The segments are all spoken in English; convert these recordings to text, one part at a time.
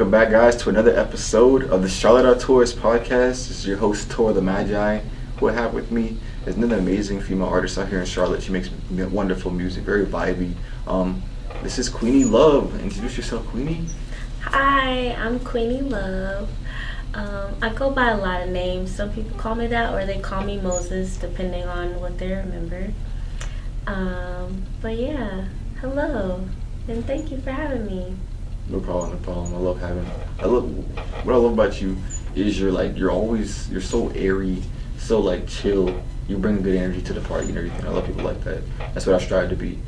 Welcome back, guys, to another episode of the Charlotte Artours podcast. This is your host, Tor the Magi. Who I have with me is another amazing female artist out here in Charlotte. She makes wonderful music, very vibey. This is QueenieLuv. Introduce yourself, Queenie. Hi, I'm QueenieLuv. I go by a lot of names. Some people call me that, or they call me Moses, depending on what they remember. But yeah, hello, and thank you for having me. No problem. What I love about you is you're so airy, so like chill. You bring good energy to the party and everything. I love people like that. That's what I strive to be.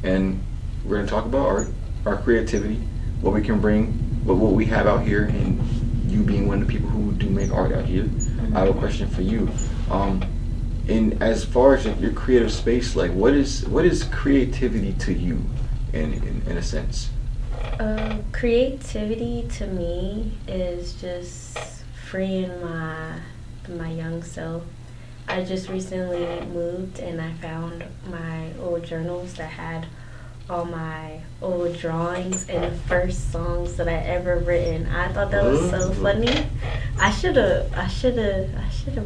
And we're gonna talk about our creativity, what we can bring, what we have out here, and you being one of the people who do make art out here. Mm-hmm. I have a question for you. And as far as your creative space, like what is creativity to you, in a sense? Creativity to me is just freeing my young self. I just recently moved and I found my old journals that had all my old drawings and the first songs that I ever written. I thought that was so funny. I should have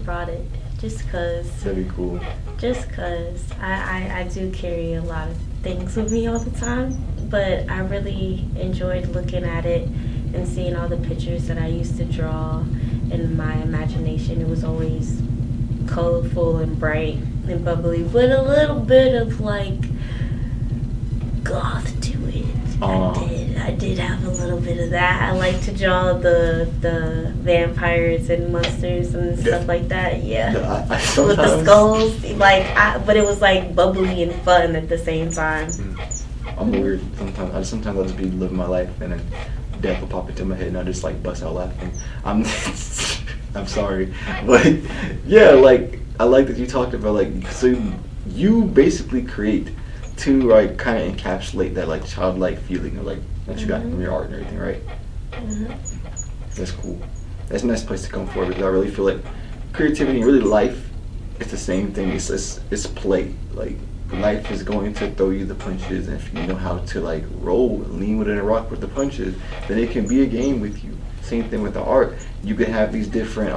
brought it just cause. That'd be cool. Just cause I do carry a lot of things with me all the time, but I really enjoyed looking at it and seeing all the pictures that I used to draw in my imagination. It was always colorful and bright and bubbly with a little bit of like goth to it. I did have a little bit of that. I like to draw the vampires and monsters and stuff like that. Yeah, with the skulls. But it was like bubbly and fun at the same time. I'm weird sometimes. Sometimes I'll just be living my life and then death will pop into my head and I'll just like bust out laughing. I'm sorry, but yeah, like I like that you talked about like so you basically create to like kind of encapsulate that like childlike feeling of like that you got from your art and everything, right? Mm-hmm. That's cool. That's a nice place to come for because I really feel like creativity and really life, it's the same thing. It's play. Like life is going to throw you the punches, and if you know how to like roll, lean with it and rock with the punches, then it can be a game with you. Same thing with the art. You can have these different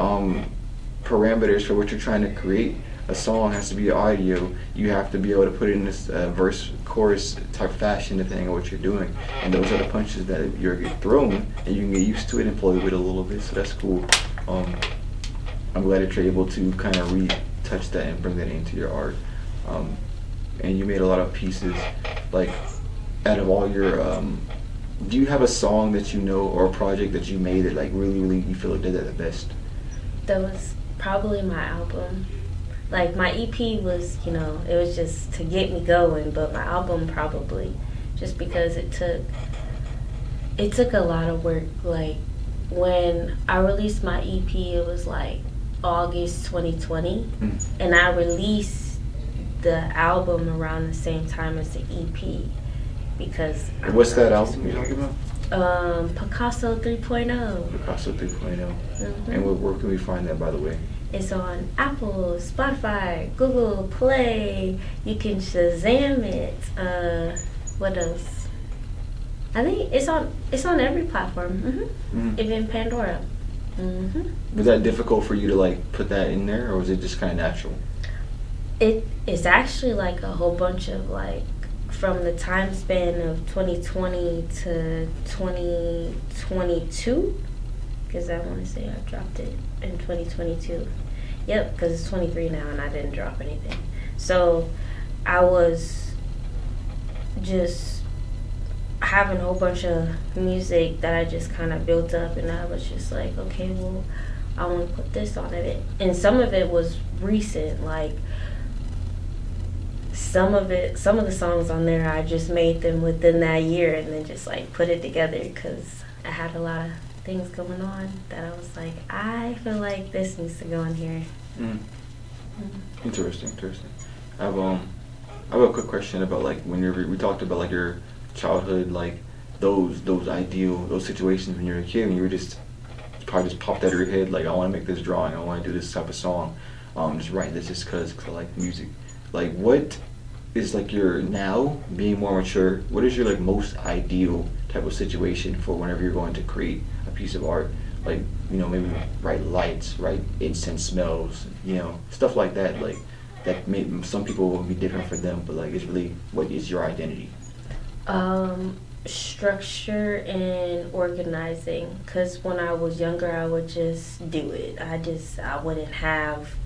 parameters for what you're trying to create. A song has to be audio. You have to be able to put it in this verse, chorus type fashion depending on what you're doing. And those are the punches that you're thrown, and you can get used to it and play with it a little bit. So that's cool. I'm glad that you're able to kind of retouch that and bring that into your art. And you made a lot of pieces. Like, out of all your, do you have a song that you know or a project that you made that like really you feel like did that the best? That was probably my album. Like my EP was, it was just to get me going, but my album probably just because it took a lot of work. Like when I released my EP, it was like August 2020, and I released the album around the same time as the EP because. What's that album you're talking about? Picasso 3.0. Picasso 3.0. Mm-hmm. And where can we find that, by the way? It's on Apple, Spotify, Google Play. You can Shazam it. What else? I think it's on every platform. Mm-hmm. Even Pandora. Mm-hmm. Was that difficult for you to like put that in there, or was it just kind of natural? It's actually like a whole bunch of like from the time span of 2020 to 2022. Because I want to say I dropped it in 2022. Yep, because it's 23 now and I didn't drop anything. So I was just having a whole bunch of music that I just kind of built up, and I was just like, okay, well, I want to put this on it. And some of it was recent, like some of the songs on there, I just made them within that year and then just like put it together because I had a lot of things going on that I was like, I feel like this needs to go in here. Interesting. I have a quick question about like when we talked about like your childhood, like those situations when you were a kid and you were just probably just popped out of your head like I want to make this drawing, I want to do this type of song, just write this just cause I like music. Like what is like you're now being more mature, what is your like most ideal type of situation for whenever you're going to create a piece of art? Like, you know, maybe right lights, right incense smells, you know, stuff like that. Like that may, some people will be different for them, but like it's really what is your identity? Structure and organizing, because when I was younger I would just do it. I wouldn't have,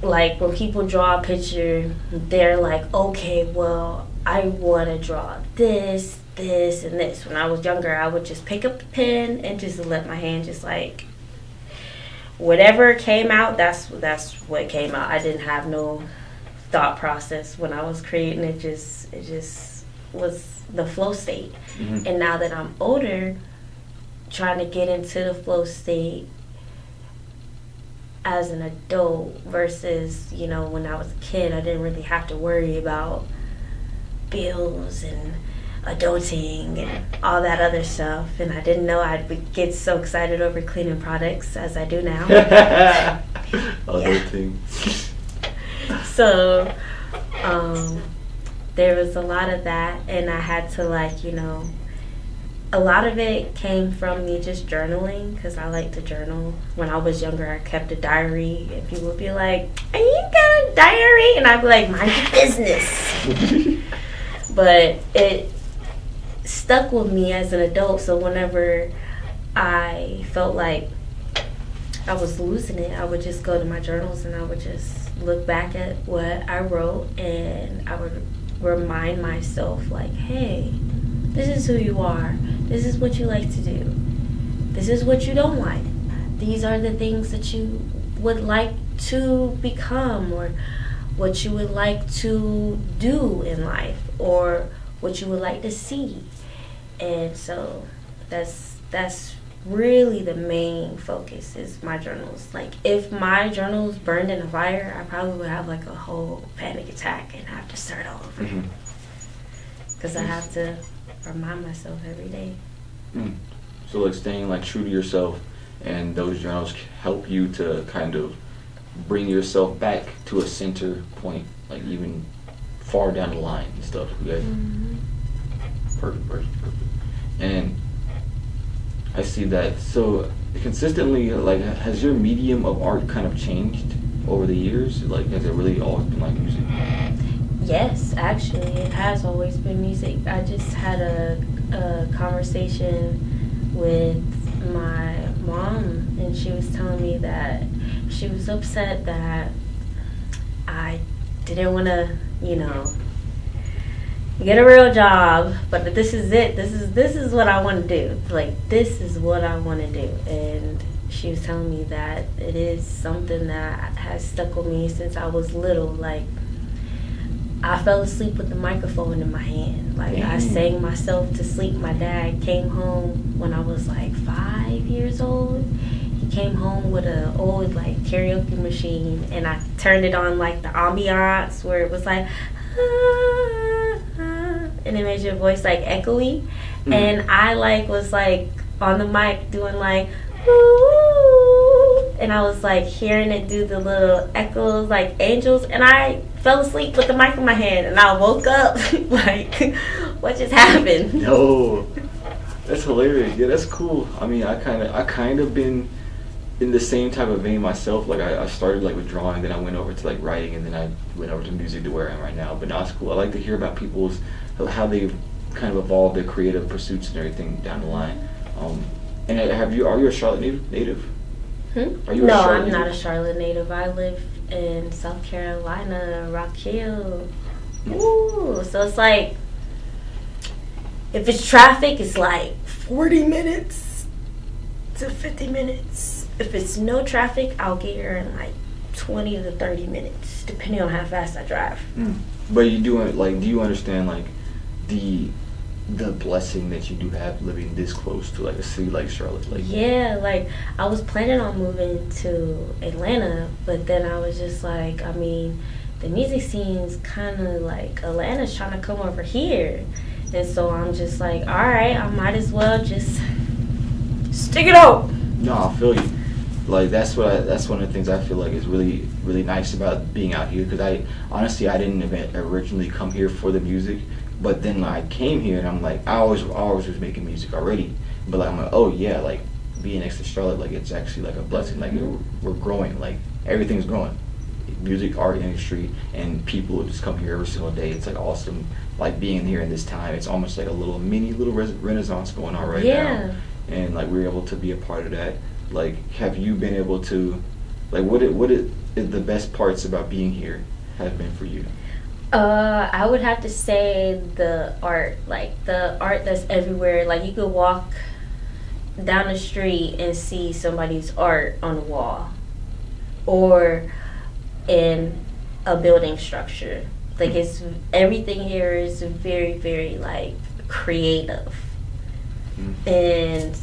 like, when people draw a picture, they're like, okay, well, I want to draw this, this, and this. When I was younger, I would just pick up the pen and just let my hand just, like, whatever came out, that's what came out. I didn't have no thought process when I was creating. It just was the flow state. Mm-hmm. And now that I'm older, trying to get into the flow state as an adult versus, you know, when I was a kid, I didn't really have to worry about bills and adulting and all that other stuff. And I didn't know I'd get so excited over cleaning products as I do now. Adulting. So, there was a lot of that, and I had to, like, you know, a lot of it came from me just journaling, because I like to journal. When I was younger, I kept a diary, and people would be like, "Are you got a diary?" And I'd be like, "Mind your business." But it stuck with me as an adult, so whenever I felt like I was losing it, I would just go to my journals and I would just look back at what I wrote, and I would remind myself, like, hey, this is who you are. This is what you like to do. This is what you don't like. These are the things that you would like to become, or what you would like to do in life, or what you would like to see. And so that's really the main focus, is my journals. Like, if my journals burned in a fire, I probably would have like a whole panic attack and have to start all over. Because I have to remind myself every day. So like staying like true to yourself, and those journals help you to kind of bring yourself back to a center point, like even far down the line and stuff. Yeah. Perfect. And I see that. So consistently, like, has your medium of art kind of changed over the years? Like, has it really always been like music? Yes, actually, it has always been music. I just had a conversation with my mom, and she was telling me that she was upset that I didn't want to, you know, get a real job, but this is it. This is what I want to do. Like, this is what I want to do. And she was telling me that it is something that has stuck with me since I was little. Like, I fell asleep with the microphone in my hand. Like, I sang myself to sleep. My dad came home when I was like 5 years old. He came home with an old like karaoke machine, and I turned it on like the ambiance where it was like, and it made your voice like echoey. And I like was like on the mic doing like, ooh, and I was like hearing it do the little echoes like angels, and I fell asleep with the mic in my hand, and I woke up like, what just happened? No, that's hilarious. Yeah, that's cool. I mean, I kind of been in the same type of vein myself. Like, I started like with drawing, then I went over to like writing, and then I went over to music to where I am right now. But now it's cool. I like to hear about people's, how they've kind of evolved their creative pursuits and everything down the line. And are you a Charlotte native? Are you No, I'm not a Charlotte native. I live in South Carolina, Rock Hill. Ooh, so it's like, if it's traffic, it's like 40 minutes to 50 minutes. If it's no traffic, I'll get here in like 20 to 30 minutes, depending on how fast I drive. But you do you understand like the blessing that you do have living this close to like a city like Charlotte? Like, yeah, like I was planning on moving to Atlanta, but then I was just like, I mean, the music scene's kind of like Atlanta's trying to come over here, and so I'm just like, all right, I might as well just stick it out. No, I feel you. Like that's one of the things I feel like is really really nice about being out here, because I honestly I didn't even originally come here for the music, but then I came here and I'm like I always was making music already, but like I'm like, oh yeah, like being next to Charlotte, like it's actually like a blessing. Like we're growing, like everything's growing, music, art industry, and people just come here every single day. It's like awesome, like being here in this time. It's almost like a little renaissance going on right now, and like we're able to be a part of that. Like, have you been able to, like, what is the best parts about being here have been for you? I would have to say the art, like the art that's everywhere. Like you could walk down the street and see somebody's art on the wall, or in a building structure. Like it's everything here is very very like creative, and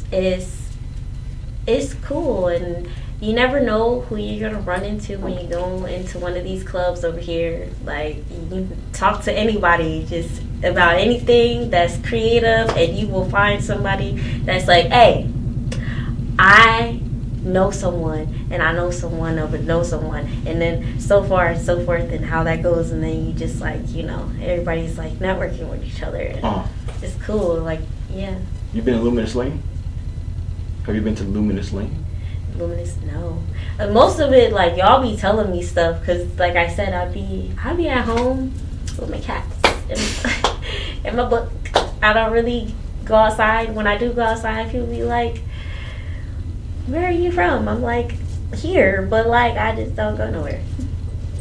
it's cool, and you never know who you're gonna run into when you go into one of these clubs over here. Like you can talk to anybody just about anything that's creative, and you will find somebody that's like, hey, I know someone, and I know someone over know someone, and then so far and so forth, and how that goes, and then you just like, everybody's like networking with each other, and it's cool. Like, yeah. You've been in Luminous Lane? Have you been to Luminous Lane? Luminous, no. Most of it, like, y'all be telling me stuff, because like I said, I be at home with my cats and my book. I don't really go outside. When I do go outside, people be like, where are you from? I'm like, here, but like I just don't go nowhere.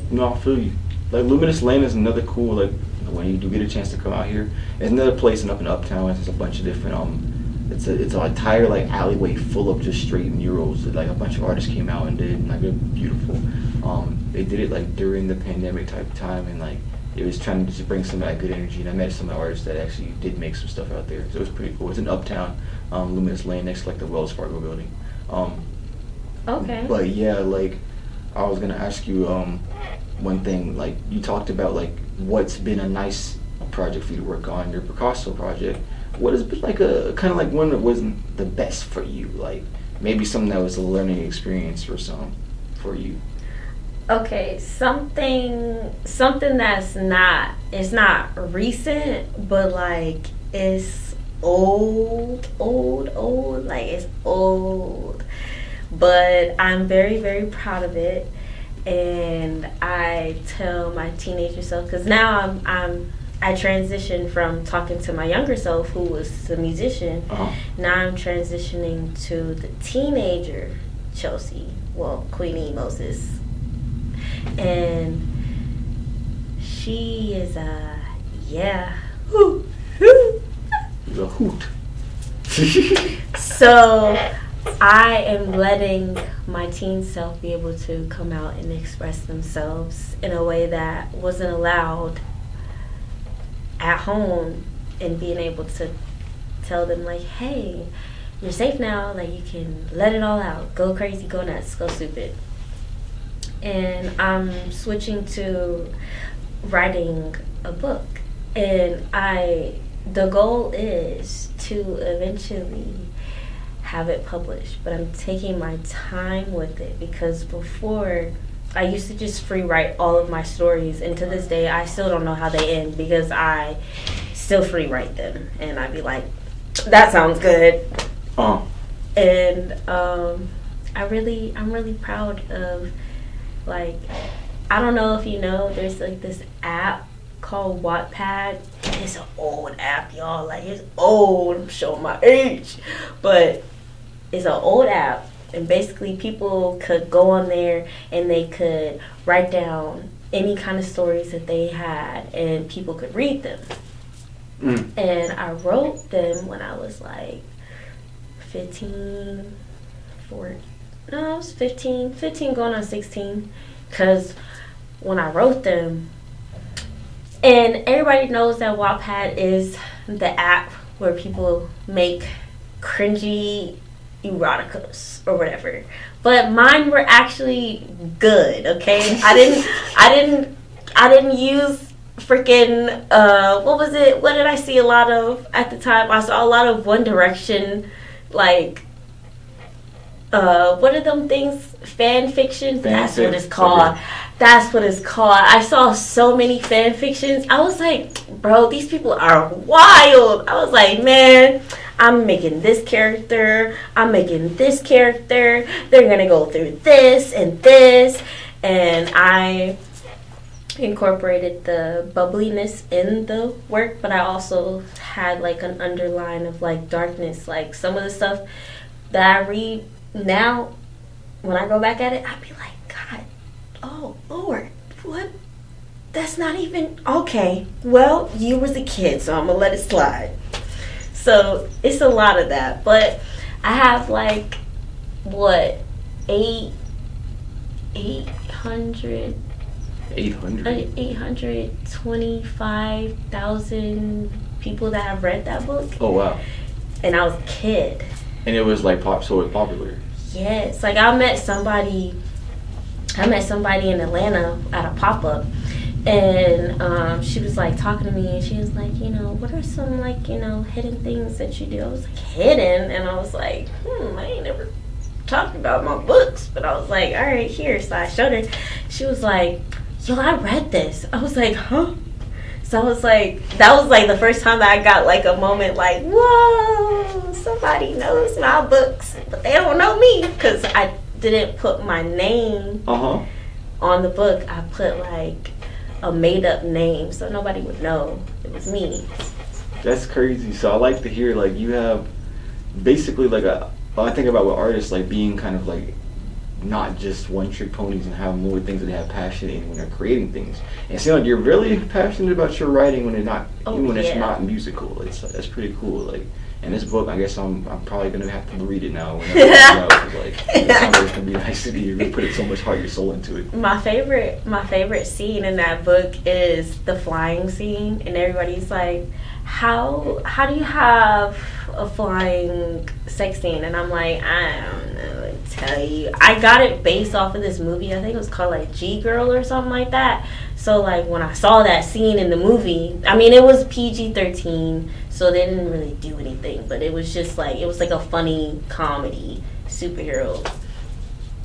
No, I feel you. Like Luminous Lane is another cool, like when you do get a chance to come out here. It's another place up in Uptown. It's a bunch of different it's an entire like alleyway full of just straight murals that like a bunch of artists came out and did, and like they're beautiful. They did it like during the pandemic type of time, and like it was trying to just bring some of that good energy, and I met some of the artists that actually did make some stuff out there. So it was pretty cool. It's in Uptown, Luminous Lane, next to like the Wells Fargo building. Okay. But yeah, like I was gonna ask you one thing. Like you talked about like what's been a nice project for you to work on, your Picasso project. What has been like a kind of like one that wasn't the best for you? Like maybe something that was a learning experience or something for you. Okay, something that's not, it's not recent, but like it's old, like it's old. But I'm very, very proud of it, and I tell my teenager self, because now I transitioned from talking to my younger self, who was the musician. Now I'm transitioning to the teenager Chelsea, well, Queenie Moses, and she is yeah. It's a hoot. So I am letting my teen self be able to come out and express themselves in a way that wasn't allowed at home, and being able to tell them like, hey, you're safe now, like you can let it all out, go crazy, go nuts, go stupid. And I'm switching to writing a book, and the goal is to eventually have it published, but I'm taking my time with it, because before I used to just free write all of my stories, and to this day I still don't know how they end, because I still free write them, and I'd be like, that sounds good. And I'm really proud of, like, I don't know if you know, there's like this app called Wattpad. It's an old app, y'all. Like, it's old. I'm showing my age, but it's an old app, and basically people could go on there and they could write down any kind of stories that they had, and people could read them. And I wrote them when I was like 15 going on 16, because when I wrote them, and everybody knows that Wattpad is the app where people make cringy eroticas or whatever, but mine were actually good. Okay, I didn't use freaking what was it? What did I see a lot of at the time? I saw a lot of One Direction, like what are them things? Fan fiction? That's what it's fic. called. Okay. That's what it's called. I saw so many fan fictions. I was like, bro, these people are wild. I was like, man, I'm making this character. I'm making this character. They're going to go through this and this. And I incorporated the bubbliness in the work, but I also had like an underline of like darkness. Like some of the stuff that I read now, when I go back at it, I'd be like, God, oh Lord, what? That's not even okay. Well, you was a kid, so I'm gonna let it slide. So it's a lot of that, but I have like what 825,000 people that have read that book. Oh wow! And I was a kid. And it was like so it was popular. Yes, like I met somebody in Atlanta at a pop-up, and she was like talking to me, and she was like, what are some like hidden things that you do? I was like, hidden? And I was like, I ain't never talked about my books, but I was like, all right, here. So I showed her. She was like, yo, I read this. I was like, huh? So I was like, that was like the first time that I got like a moment like, whoa, somebody knows my books, but they don't know me, because I didn't put my name on the book. I put like a made up name so nobody would know it was me. That's crazy. So I like to hear like you have basically like I think about with artists like being kind of like not just one trick ponies and have more things that they have passion in when they're creating things. And it seems like you're really passionate about your writing when it's not it's not musical. That's pretty cool. Like, and this book, I guess I'm probably gonna have to read it now whenever it comes out. 'Cause, like, it sounds like it's gonna be nice to be. You put so much heart, your soul into it. My favorite scene in that book is the flying scene, and everybody's like, how do you have a flying sex scene? And I'm like, I don't know what to tell you. I got it based off of this movie. I think it was called like G Girl or something like that. So like when I saw that scene in the movie, I mean it was PG-13, so they didn't really do anything, but it was just like, it was like a funny comedy superhero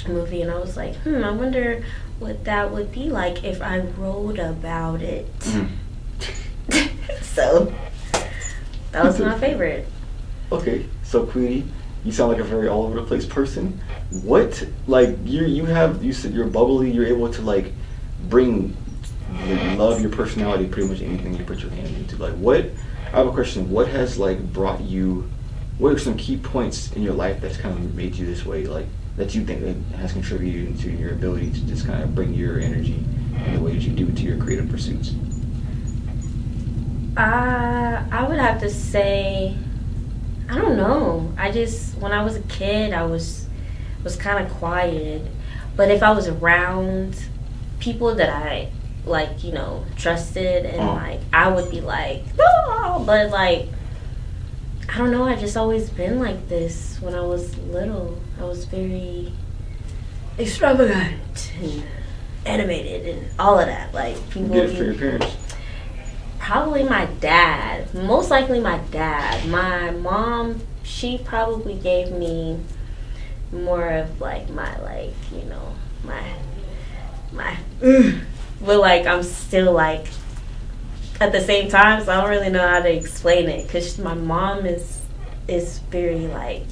movie, and I was like, I wonder what that would be like if I wrote about it. So that was my favorite. Okay, so Queenie, you sound like a very all over the place person. What, like, you said you're bubbly, you're able to like bring love, your personality, pretty much anything you put your hand into. Like, I have a question. What has like brought you? What are some key points in your life that's kind of made you this way? Like that you think that has contributed to your ability to just kind of bring your energy and the way that you do to your creative pursuits? I would have to say, I don't know. When I was a kid, I was kind of quiet. But if I was around people that I like, trusted, and like I would be like, oh, but like I don't know, I just always been like this when I was little. I was very extravagant and animated and all of that. Like people get it for your parents. Probably my dad. Most likely my dad. My mom, she probably gave me more of like my but like I'm still like at the same time, so I don't really know how to explain it, because my mom is very like,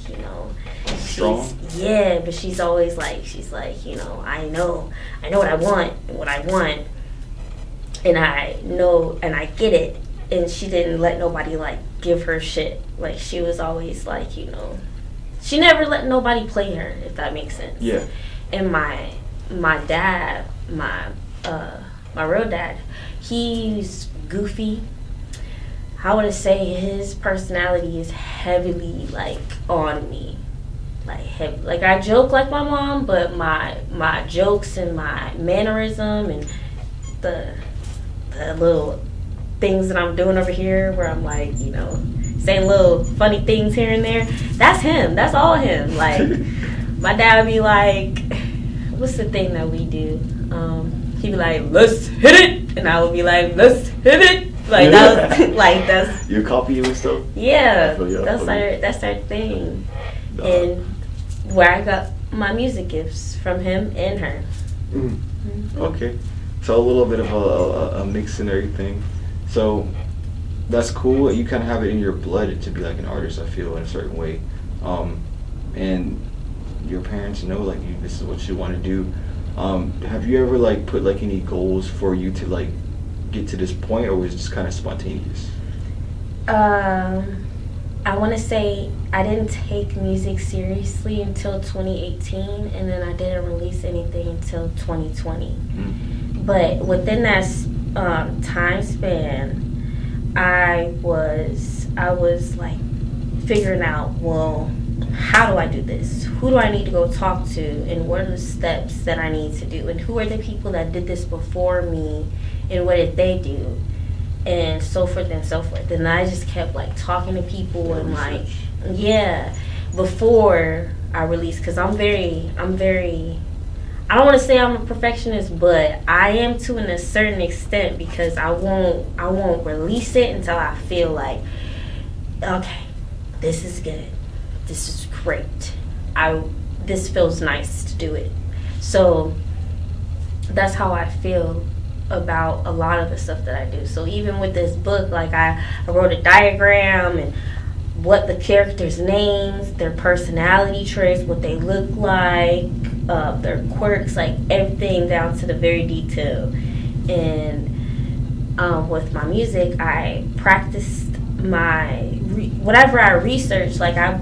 strong. But she's always like, I know what I want, and I know and I get it, and she didn't let nobody like give her shit. Like she was always like, she never let nobody play her, if that makes sense. Yeah. And my dad, my real dad, he's goofy. I would say his personality is heavily like on me, like heavy. Like I joke like my mom, but my jokes and my mannerism and the little things that I'm doing over here, where I'm like, saying little funny things here and there, that's him. That's all him. Like my dad would be like, what's the thing that we do? He'd be like, let's hit it, and I would be like, let's hit it. Like that was, like that's you copy and stuff. Yeah, that's our thing. No. And where I got my music gifts from him and her. Okay, so a little bit of a mix and everything. So that's cool. You kind of have it in your blood to be like an artist. I feel in a certain way, and your parents know like this is what you want to do. Have you ever like put like any goals for you to like get to this point, or was it just kind of spontaneous? I want to say I didn't take music seriously until 2018, and then I didn't release anything until 2020. But within that time span, I was like figuring out, well, how do I do this? Who do I need to go talk to? And what are the steps that I need to do? And who are the people that did this before me? And what did they do? And so forth and so forth. And I just kept like talking to people and like, before I released, because I'm very, I don't want to say I'm a perfectionist, but I am to a certain extent, because I won't release it until I feel like, okay, this is good. This is great. This feels nice to do it. So that's how I feel about a lot of the stuff that I do. So even with this book, like I wrote a diagram and what the characters' names, their personality traits, what they look like, their quirks, like everything down to the very detail. And with my music, I practiced whatever I researched. Like I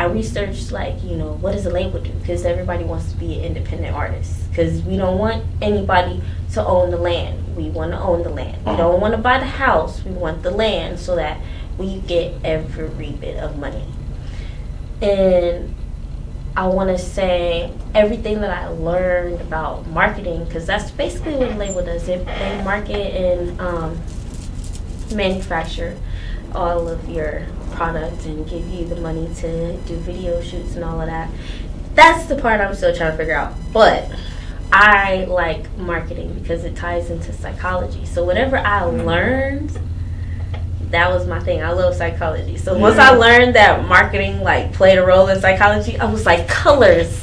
researched, like, what does a label do? Because everybody wants to be an independent artist. Because we don't want anybody to own the land. We want to own the land. We don't want to buy the house. We want the land so that we get every bit of money. And I want to say everything that I learned about marketing, because that's basically what a label does. They market and manufacture all of your product and give you the money to do video shoots and all of that. That's the part I'm still trying to figure out. But I like marketing because it ties into psychology. So whatever I learned, that was my thing. I love psychology. So once I learned that marketing like played a role in psychology, I was like, colors.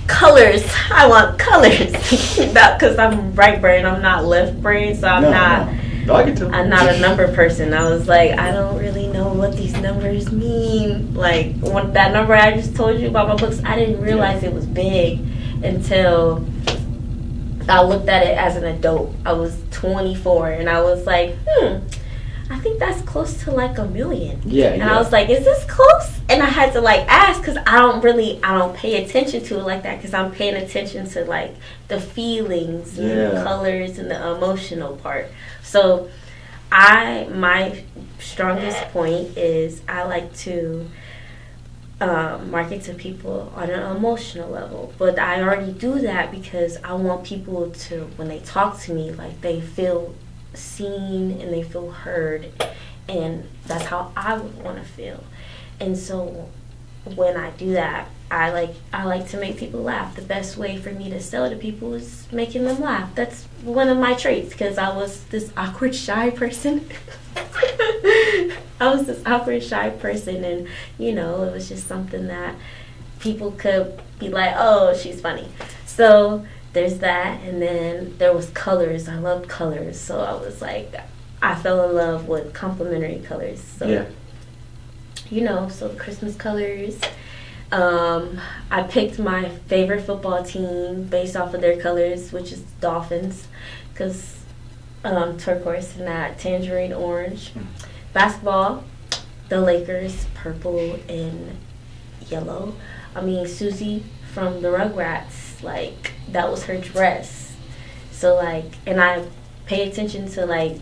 I want colors. Because I'm right brain. I'm not left brain. So I'm not a number person. I was like, I don't really know what these numbers mean. Like that number I just told you about my books, I didn't realize it was big until I looked at it as an adult. I was 24 and I was like, I think that's close to like 1 million. And I was like, is this close? And I had to like ask, because I don't pay attention to it like that, because I'm paying attention to like the feelings and the colors and the emotional part. So my strongest point is I like to market to people on an emotional level. But I already do that because I want people to, when they talk to me, like they feel seen and they feel heard, and that's how I would want to feel. And so when I do that, I like to make people laugh. The best way for me to sell to people is making them laugh. That's one of my traits, because I was this awkward, shy person. And it was just something that people could be like, oh, she's funny. So there's that. And then there was colors. I loved colors. So I was like, I fell in love with complementary colors. So, so the Christmas colors. I picked my favorite football team based off of their colors, which is Dolphins, because turquoise and that tangerine orange. Basketball, the Lakers, purple and yellow. I mean, Susie from the Rugrats, like, that was her dress. So, like, and I pay attention to, like,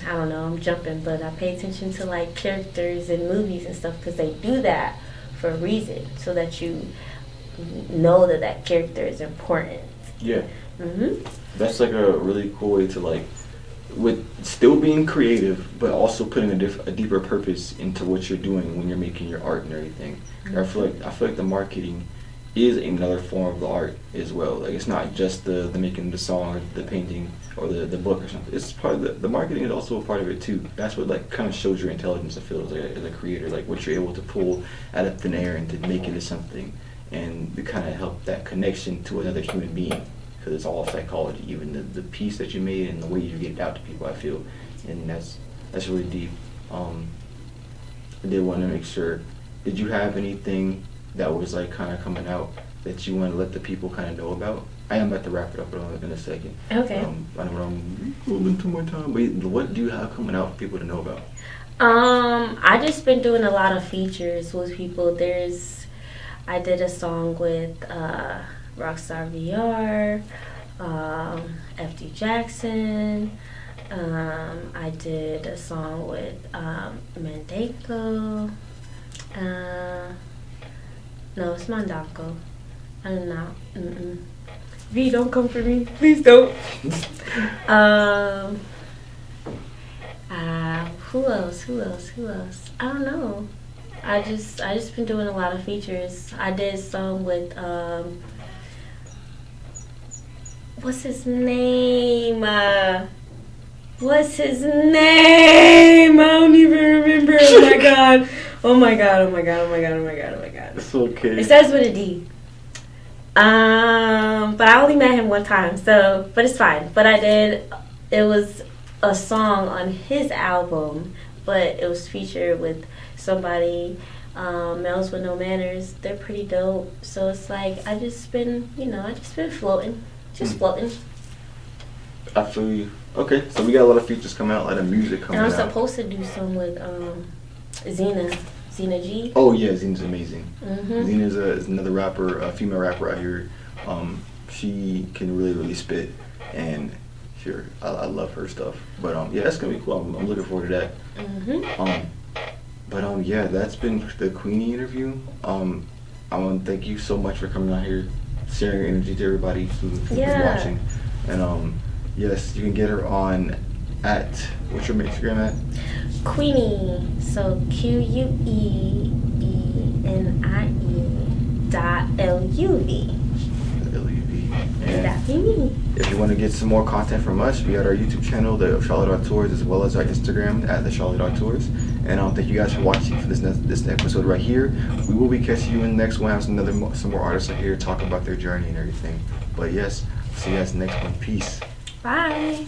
I don't know, I'm jumping, but I pay attention to, like, characters in movies and stuff, because they do that for a reason, so that you know that character is important. That's like a really cool way to, like, with still being creative, but also putting a deeper purpose into what you're doing when you're making your art and everything. I feel like the marketing is another form of the art as well. Like, it's not just the making the song or the painting or the book or something. It's part of the marketing is also a part of it too. That's what like kind of shows your intelligence, I feel, as a creator, like what you're able to pull out of thin air and to make it into something. and to kind of help that connection to another human being, because it's all psychology. Even the piece that you made and the way you get it out to people, I feel, and that's really deep. I did want to make sure. Did you have anything that was like kind of coming out that you want to let the people kind of know about? I am about to wrap it up in a second. Okay. I know I'm rolling too much time, but what do you have coming out for people to know about? I just been doing a lot of features with people. I did a song with Rockstar VR, FD Jackson. I did a song with Mandako. No, it's Mandako. I don't know. V, don't come for me. Please don't. Who else? I don't know. I just been doing a lot of features. I did some with what's his name? I don't even remember. Oh my god. It's okay. It starts with a D. But I only met him one time, but it's fine. But it was a song on his album, but it was featured with somebody, Males with No Manners. They're pretty dope. So it's like, I just been floating. Just floating. I feel you. Okay, so we got a lot of features coming out, a lot of music coming out. And I'm supposed to do some with Zena G. Oh yeah, Zena's amazing. Mm-hmm. Zena's is another rapper, a female rapper out here. She can really spit, and sure, I love her stuff. But yeah, that's gonna be cool. I'm looking forward to that. Mm-hmm. But yeah, that's been the Queenie interview. I want to thank you so much for coming out here, sharing your energy to everybody who's watching. And yes, you can get her on at, what's your Instagram at? Queenie, so QueenieLuv. And That'd be me. if you want to get some more content from us, we got our YouTube channel, the Charlotte Art Tours, as well as our Instagram at the Charlotte Art Tours. And thank you guys for watching for this episode right here. We will be catching you in the next one. Have some more artists out here talk about their journey and everything. But yes, see you guys in the next one. Peace. Bye.